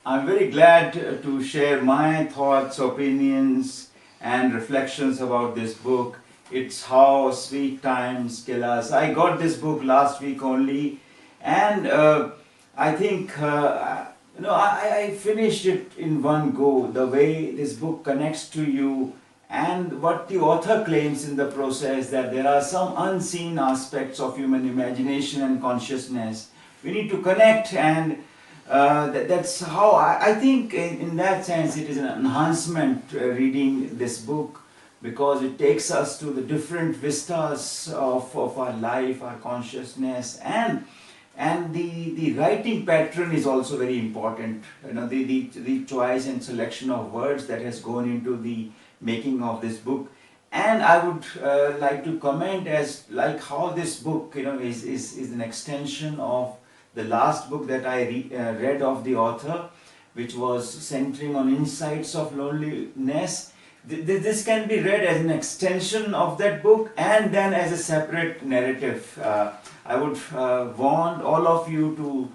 I'm very glad to share my thoughts, opinions, and reflections about this book. It's How Sweet Times Kill Us. I got this book last week only, and I think I finished it in one go. The way this book connects to you, and what the author claims in the process, that there are some unseen aspects of human imagination and consciousness. We need to connect, and that's how I think in that sense it is an enhancement reading this book, because it takes us to the different vistas of our life, our consciousness, and the writing pattern is also very important. The choice and selection of words that has gone into the making of this book. And I would like to comment as like how this book is an extension of the last book that I read of the author, which was centering on insights of loneliness. This can be read as an extension of that book and then as a separate narrative. I would want all of you to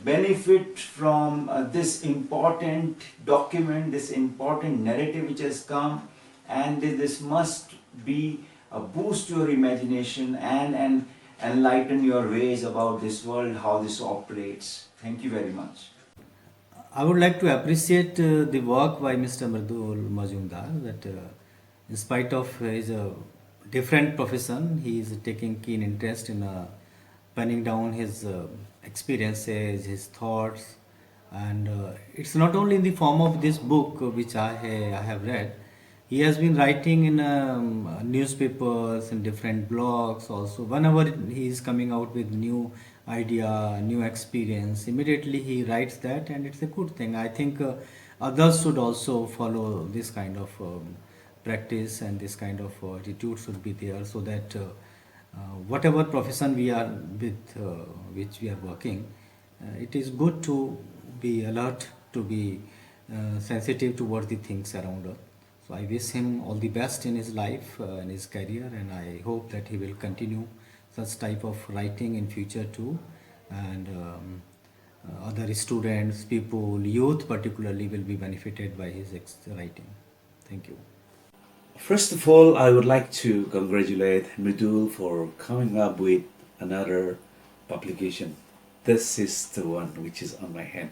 benefit from this important document, this important narrative which has come, and this must be a boost to your imagination and enlighten your ways about this world, how this operates. Thank you very much. I would like to appreciate the work by Mr. Mridul Majumdar, that in spite of his different profession, he is taking keen interest in penning down his experiences, his thoughts, and it's not only in the form of this book which I have read. He has been writing in newspapers and different blogs also. Whenever he is coming out with new idea, new experience, immediately he writes that, and it's a good thing. I think others should also follow this kind of practice, and this kind of attitude should be there, so that whatever profession we are with, which we are working, it is good to be alert, to be sensitive towards the things around us. So I wish him all the best in his life and his career, and I hope that he will continue such type of writing in future too, and other students, people, youth particularly will be benefited by his writing. Thank you. First of all, I would like to congratulate Mridul for coming up with another publication. This is the one which is on my hand.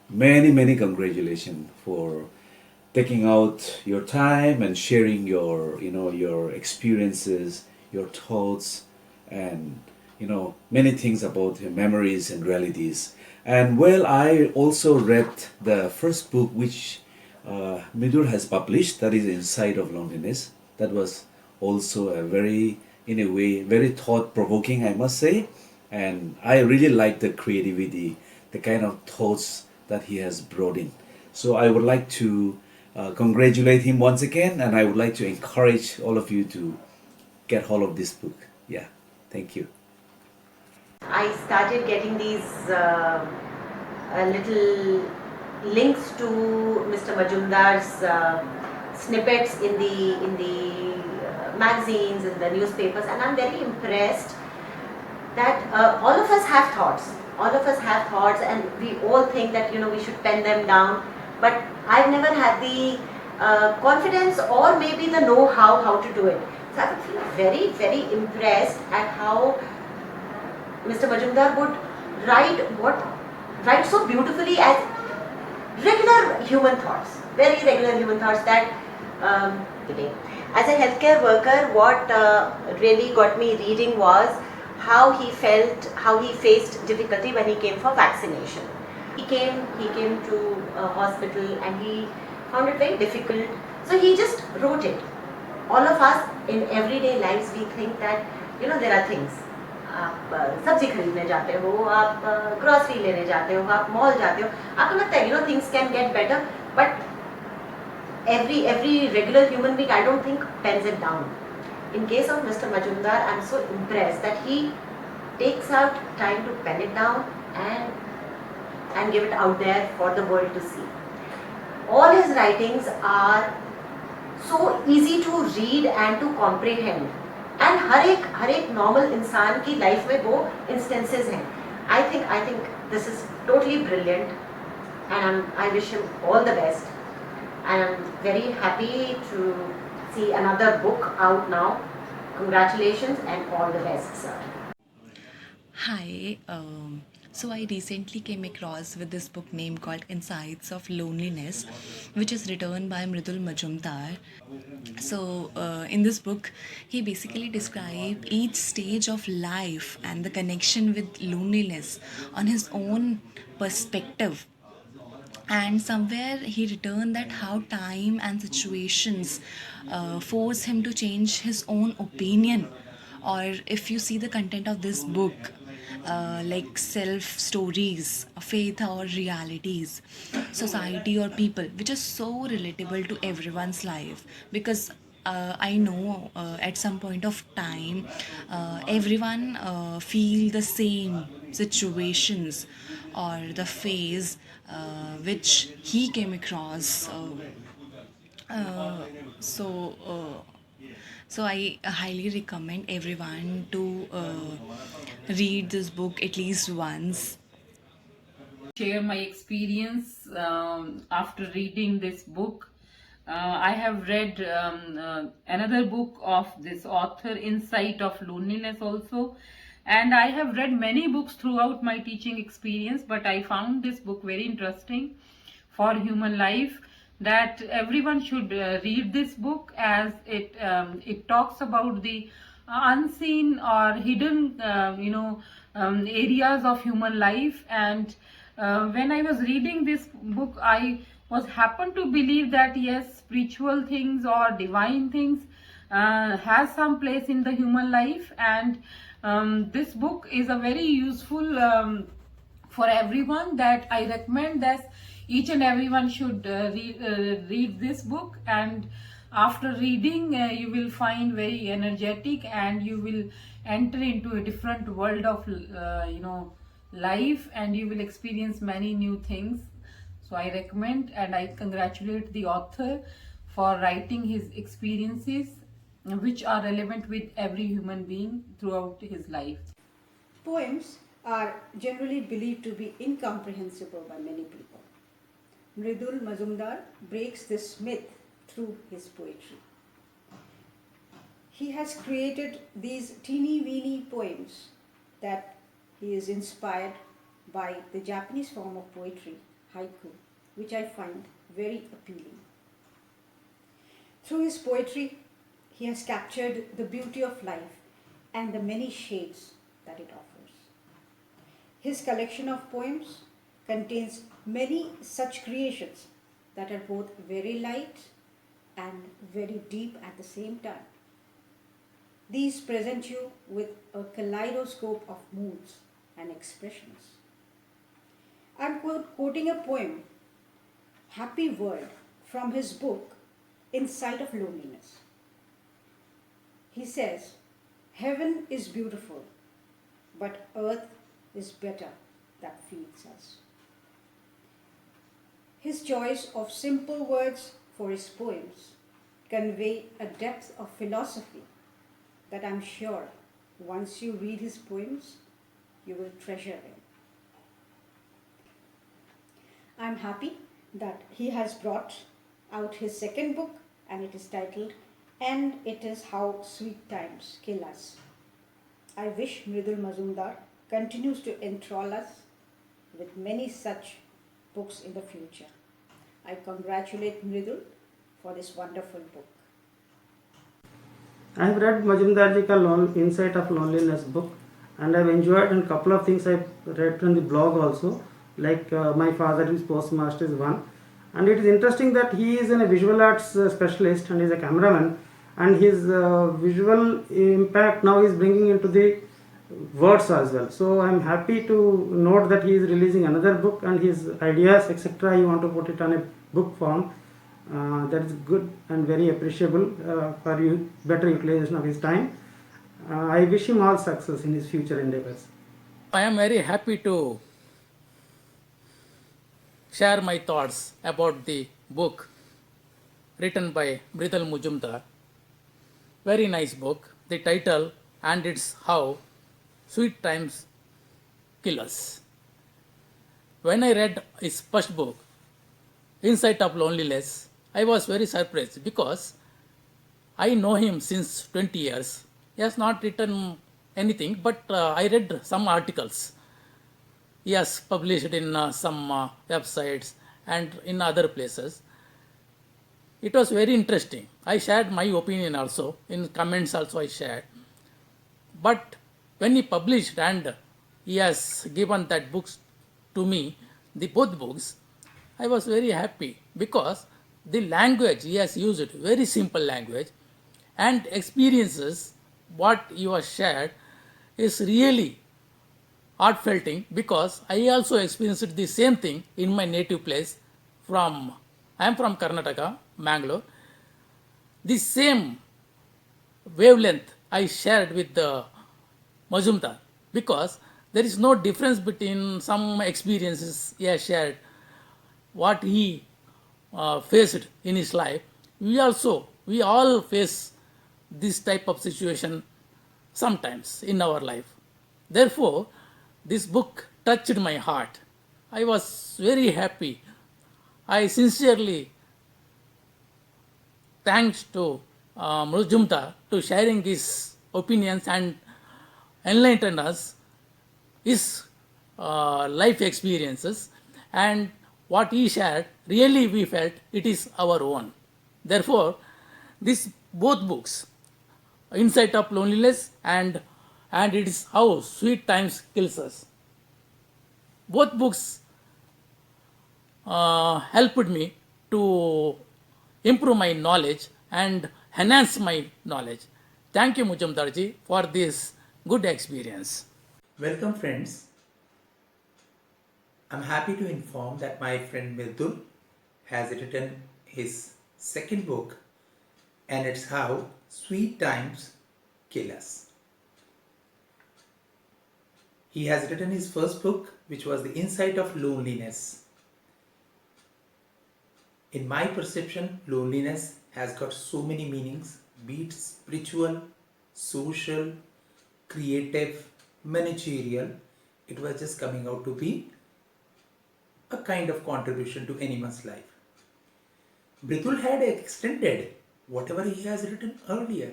Many congratulations for taking out your time and sharing your experiences, your thoughts, and many things about your memories and realities. And well, I also read the first book which Midur has published, that is Inside of Loneliness. That was also a very, in a way, very thought-provoking, I must say. And I really like the creativity, the kind of thoughts that he has brought in. So I would like to congratulate him once again, and I would like to encourage all of you to get hold of this book. Yeah, thank you. I started getting these little links to Mr. Majumdar's snippets in the magazines, in the newspapers, and I'm very impressed that all of us have thoughts. All of us have thoughts, and we all think that we should pen them down. But I've never had the confidence or maybe the know-how how to do it. So I would feel very impressed at how Mr. Majumdar would write so beautifully as regular human thoughts, very regular human thoughts that as a healthcare worker, what really got me reading was how he faced difficulty when he came for vaccination. He came to a hospital and he found it very difficult, so he just wrote it. All of us in everyday lives, we think that there are things. आप सब्जी खरीदने जाते हो, आप grocery लेने जाते हो, आप मॉल जाते हो, आपको लगता है things can get better, but every regular human being, I don't think, pens it down. In case of Mr. Majumdar, I'm so impressed that he takes out time to pen it down and give it out there for the world to see. All his writings are so easy to read and to comprehend. And हर एक normal इंसान की life में वो instances हैं. I think this is totally brilliant. and I wish him all the best. And I'm very happy to see another book out now. Congratulations and all the best, sir. Hi. So I recently came across with this book name called Insights of Loneliness, which is written by Mridul Majumdar. So in this book, he basically described each stage of life and the connection with loneliness on his own perspective, and somewhere he returned that how time and situations force him to change his own opinion. Or if you see the content of this book, like self stories, faith or realities, society or people, which is so relatable to everyone's life, because I know at some point of time everyone feel the same situations or the phase which he came across. Uh, so so I highly recommend everyone to read this book at least once. Share my experience after reading this book. I have read another book of this author, Insight of Loneliness, also, and I have read many books throughout my teaching experience, but I found this book very interesting for human life, that everyone should read this book, as it talks about the unseen or hidden areas of human life. And when I was reading this book, I was happened to believe that yes, spiritual things or divine things has some place in the human life. And this book is a very useful for everyone, that I recommend that each and everyone should read this book. And after reading, you will find very energetic, and you will enter into a different world of life, and you will experience many new things. So I recommend and I congratulate the author for writing his experiences, which are relevant with every human being throughout his life. Poems are generally believed to be incomprehensible by many people. Mridul Majumdar breaks this myth through his poetry. He has created these teeny weeny poems that he is inspired by the Japanese form of poetry, haiku, which I find very appealing. Through his poetry, he has captured the beauty of life and the many shades that it offers. His collection of poems contains many such creations that are both very light and very deep at the same time. These present you with a kaleidoscope of moods and expressions. I'm quoting a poem, Happy World, from his book, Insight of Loneliness. He says, heaven is beautiful, but earth is better that feeds us. His choice of simple words for his poems convey a depth of philosophy that I'm sure once you read his poems, you will treasure him. I'm happy that he has brought out his second book, and it is titled, And It Is How Sweet Times Kill Us. I wish Mridul Majumdar continues to enthrall us with many such books in the future. I congratulate Mridul for this wonderful book. I have read Majumdarji ka Insight of Loneliness book, and I have enjoyed, and couple of things I have read from the blog also, like My Father is Postmaster is one. And it is interesting that he is a visual arts specialist and is a cameraman, and his visual impact now is bringing into the words as well. So I am happy to note that he is releasing another book, and his ideas etc. he want to put it on a book form. That is good and very appreciable for better utilization of his time. I wish him all success in his future endeavors. I am very happy to share my thoughts about the book written by Mridul Majumdar. Very nice book. The title, And It's How Sweet Times Kill Us. when I read his first book, Insight of Loneliness, I was very surprised because I know him since 20 years. He has not written anything, but I read some articles. He has published in some websites and in other places. It was very interesting. I shared my opinion also. In comments also I shared. But when he published and he has given that books to me, the both books, I was very happy because the language he has used, very simple language, and experiences what you have shared is really heartfelting because I also experienced the same thing in my native place. I am from Karnataka, Mangalore. The same wavelength I shared with the Majumdar because there is no difference between some experiences he has shared, what he faced in his life. We all face this type of situation sometimes in our life. Therefore, this book touched my heart. I was very happy. I sincerely thanks to Mrujumta to sharing his opinions and enlighten us his life experiences, and what he shared really we felt it is our own. Therefore, this both books, Insight of Loneliness and it is How Sweet Times Kills Us, both books helped me to improve my knowledge and enhance my knowledge. Thank you, Mujumdarji, for this good experience. Welcome, friends. I'm happy to inform that my friend Mridul has written his second book, and it's How Sweet Times Kill Us. He has written his first book, which was The Insight of Loneliness. In my perception, loneliness has got so many meanings, be it spiritual, social, creative, managerial. It was just coming out to be a kind of contribution to anyone's life. Mridul had extended whatever he has written earlier.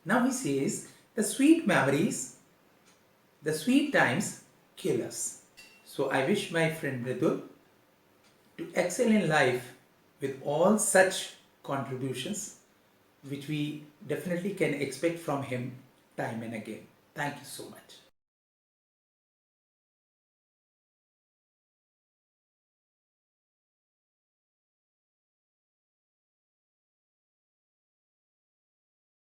Now he says, the sweet memories, the sweet times kill us. So I wish my friend Mridul to excel in life with all such contributions, which we definitely can expect from him time and again. Thank you so much.